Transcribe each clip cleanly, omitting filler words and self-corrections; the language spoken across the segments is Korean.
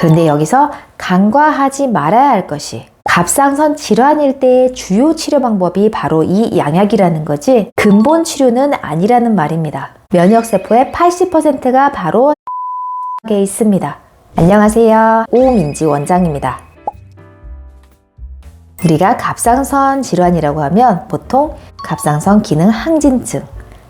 그런데 여기서 간과하지 말아야 할 것이 갑상선 질환일 때의 주요 치료 방법이 바로 이 양약이라는 거지 근본 치료는 아니라는 말입니다. 면역세포의 80%가 바로 에 있습니다. 안녕하세요. 오민지 원장입니다. 우리가 갑상선 질환이라고 하면 보통 갑상선 기능 항진증,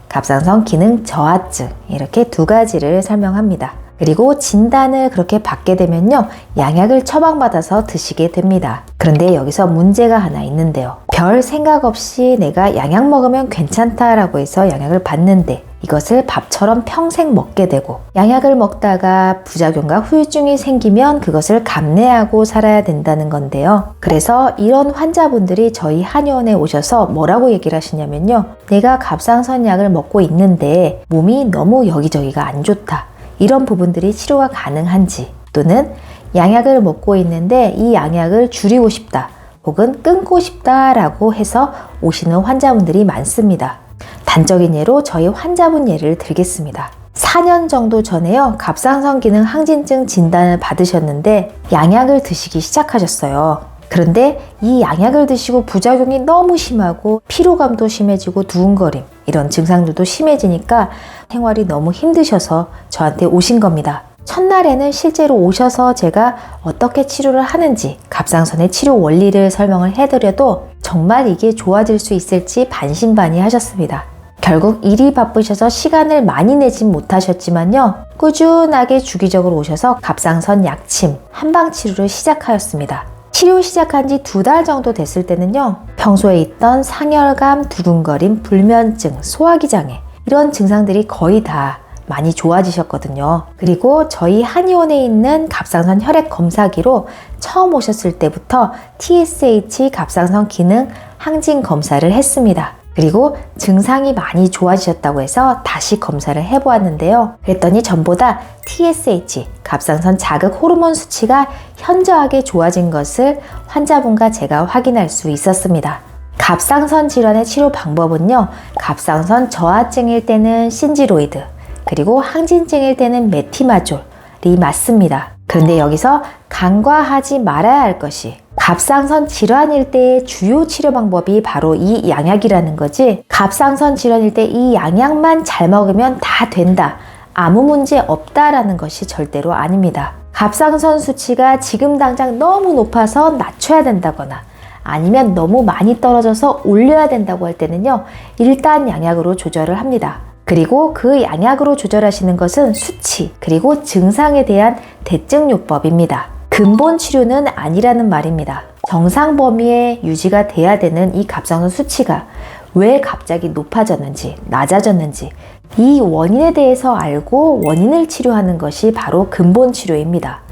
갑상선 기능 저하증 이렇게 두 가지를 설명합니다. 그리고 진단을 그렇게 받게 되면요, 양약을 처방받아서 드시게 됩니다. 그런데 여기서 문제가 하나 있는데요. 별 생각 없이 내가 양약 먹으면 괜찮다라고 해서 양약을 받는데 이것을 밥처럼 평생 먹게 되고 양약을 먹다가 부작용과 후유증이 생기면 그것을 감내하고 살아야 된다는 건데요. 그래서 이런 환자분들이 저희 한의원에 오셔서 뭐라고 얘기를 하시냐면요. 내가 갑상선 약을 먹고 있는데 몸이 너무 여기저기가 안 좋다. 이런 부분들이 치료가 가능한지, 또는 양약을 먹고 있는데 이 양약을 줄이고 싶다 혹은 끊고 싶다라고 해서 오시는 환자분들이 많습니다. 단적인 예로 저희 환자분 예를 들겠습니다. 4년 정도 전에요, 갑상선 기능 항진증 진단을 받으셨는데 양약을 드시기 시작하셨어요. 그런데 이 양약을 드시고 부작용이 너무 심하고 피로감도 심해지고 두근거림 이런 증상들도 심해지니까 생활이 너무 힘드셔서 저한테 오신 겁니다. 첫날에는 실제로 오셔서 제가 어떻게 치료를 하는지 갑상선의 치료 원리를 설명을 해드려도 정말 이게 좋아질 수 있을지 반신반의하셨습니다. 결국 일이 바쁘셔서 시간을 많이 내진 못하셨지만요, 꾸준하게 주기적으로 오셔서 갑상선 약침, 한방치료를 시작하였습니다. 치료 시작한 지 2달 정도 됐을 때는요, 평소에 있던 상열감, 두근거림, 불면증, 소화기 장애 이런 증상들이 거의 다 많이 좋아지셨거든요. 그리고 저희 한의원에 있는 갑상선 혈액 검사기로 처음 오셨을 때부터 TSH 갑상선 기능 항진 검사를 했습니다. 그리고 증상이 많이 좋아지셨다고 해서 다시 검사를 해보았는데요. 그랬더니 전보다 TSH, 갑상선 자극 호르몬 수치가 현저하게 좋아진 것을 환자분과 제가 확인할 수 있었습니다. 갑상선 질환의 치료 방법은요, 갑상선 저하증일 때는 신지로이드, 그리고 항진증일 때는 메티마졸이 맞습니다. 그런데 여기서 간과하지 말아야 할 것이 갑상선 질환일 때의 주요 치료 방법이 바로 이 양약이라는 거지, 갑상선 질환일 때 이 양약만 잘 먹으면 다 된다, 아무 문제 없다라는 것이 절대로 아닙니다. 갑상선 수치가 지금 당장 너무 높아서 낮춰야 된다거나 아니면 너무 많이 떨어져서 올려야 된다고 할 때는요, 일단 양약으로 조절을 합니다. 그리고 그 양약으로 조절하시는 것은 수치, 그리고 증상에 대한 대증요법입니다. 근본 치료는 아니라는 말입니다. 정상 범위에 유지가 돼야 되는 이 갑상선 수치가 왜 갑자기 높아졌는지, 낮아졌는지 이 원인에 대해서 알고 원인을 치료하는 것이 바로 근본 치료입니다.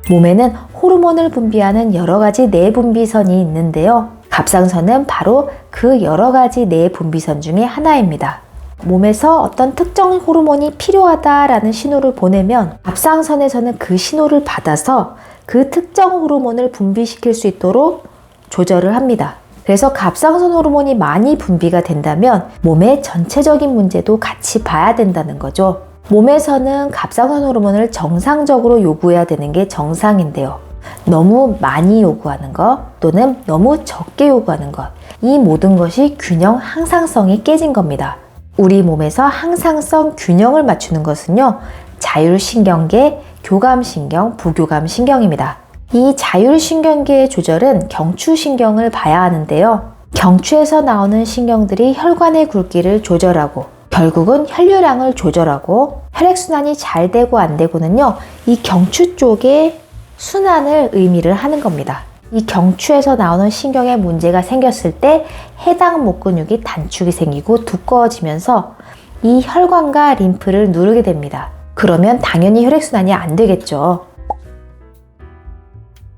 몸에는 호르몬을 분비하는 여러 가지 내분비선이 있는데요. 갑상선은 바로 그 여러 가지 내분비선 중에 하나입니다. 몸에서 어떤 특정 호르몬이 필요하다라는 신호를 보내면 갑상선에서는 그 신호를 받아서 그 특정 호르몬을 분비시킬 수 있도록 조절을 합니다. 그래서 갑상선 호르몬이 많이 분비가 된다면 몸의 전체적인 문제도 같이 봐야 된다는 거죠. 몸에서는 갑상선 호르몬을 정상적으로 요구해야 되는 게 정상인데요. 너무 많이 요구하는 것 또는 너무 적게 요구하는 것, 이 모든 것이 균형 항상성이 깨진 겁니다. 우리 몸에서 항상성 균형을 맞추는 것은요, 자율신경계, 교감신경, 부교감신경입니다. 이 자율신경계의 조절은 경추신경을 봐야 하는데요. 경추에서 나오는 신경들이 혈관의 굵기를 조절하고 결국은 혈류량을 조절하고 혈액순환이 잘 되고 안 되고는요, 이 경추 쪽에 순환을 의미를 하는 겁니다. 이 경추에서 나오는 신경에 문제가 생겼을 때 해당 목근육이 단축이 생기고 두꺼워지면서 이 혈관과 림프를 누르게 됩니다. 그러면 당연히 혈액순환이 안 되겠죠.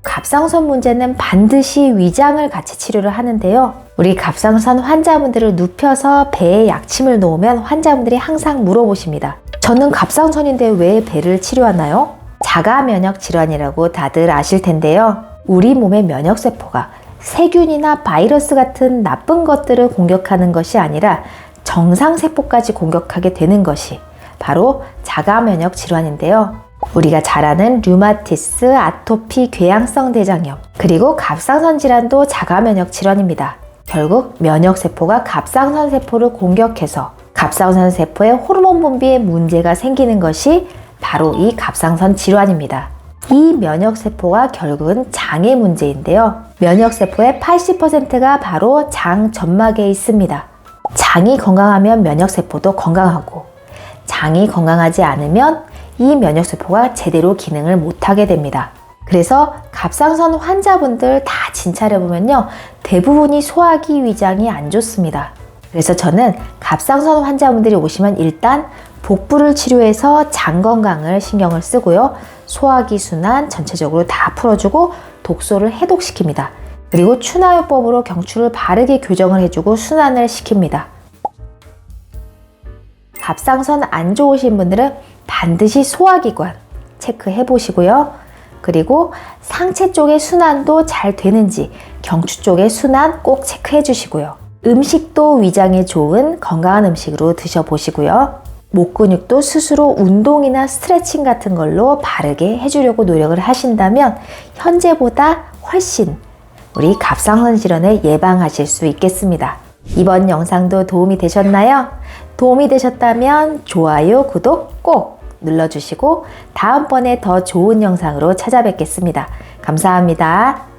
갑상선 문제는 반드시 위장을 같이 치료를 하는데요. 우리 갑상선 환자분들을 눕혀서 배에 약침을 놓으면 환자분들이 항상 물어보십니다. 저는 갑상선인데 왜 배를 치료하나요? 자가 면역 질환이라고 다들 아실 텐데요. 우리 몸의 면역세포가 세균이나 바이러스 같은 나쁜 것들을 공격하는 것이 아니라 정상세포까지 공격하게 되는 것이 바로 자가 면역 질환인데요. 우리가 잘 아는 류마티스, 아토피, 궤양성 대장염, 그리고 갑상선 질환도 자가면역 질환입니다. 결국 면역세포가 갑상선 세포를 공격해서 갑상선 세포의 호르몬 분비에 문제가 생기는 것이 바로 이 갑상선 질환입니다. 이 면역세포가 결국은 장의 문제인데요. 면역세포의 80%가 바로 장 점막에 있습니다. 장이 건강하면 면역세포도 건강하고, 장이 건강하지 않으면 이 면역세포가 제대로 기능을 못하게 됩니다. 그래서 갑상선 환자분들 다 진찰해보면요, 대부분이 소화기 위장이 안 좋습니다. 그래서 저는 갑상선 환자분들이 오시면 일단 복부를 치료해서 장 건강을 신경을 쓰고요, 소화기 순환 전체적으로 다 풀어주고 독소를 해독시킵니다. 그리고 추나요법으로 경추를 바르게 교정을 해주고 순환을 시킵니다. 갑상선 안 좋으신 분들은 반드시 소화기관 체크해 보시고요. 그리고 상체 쪽의 순환도 잘 되는지 경추 쪽의 순환 꼭 체크해 주시고요. 음식도 위장에 좋은 건강한 음식으로 드셔보시고요. 목 근육도 스스로 운동이나 스트레칭 같은 걸로 바르게 해주려고 노력을 하신다면 현재보다 훨씬 우리 갑상선 질환을 예방하실 수 있겠습니다. 이번 영상도 도움이 되셨나요? 도움이 되셨다면 좋아요, 구독 꼭 눌러주시고 다음번에 더 좋은 영상으로 찾아뵙겠습니다. 감사합니다.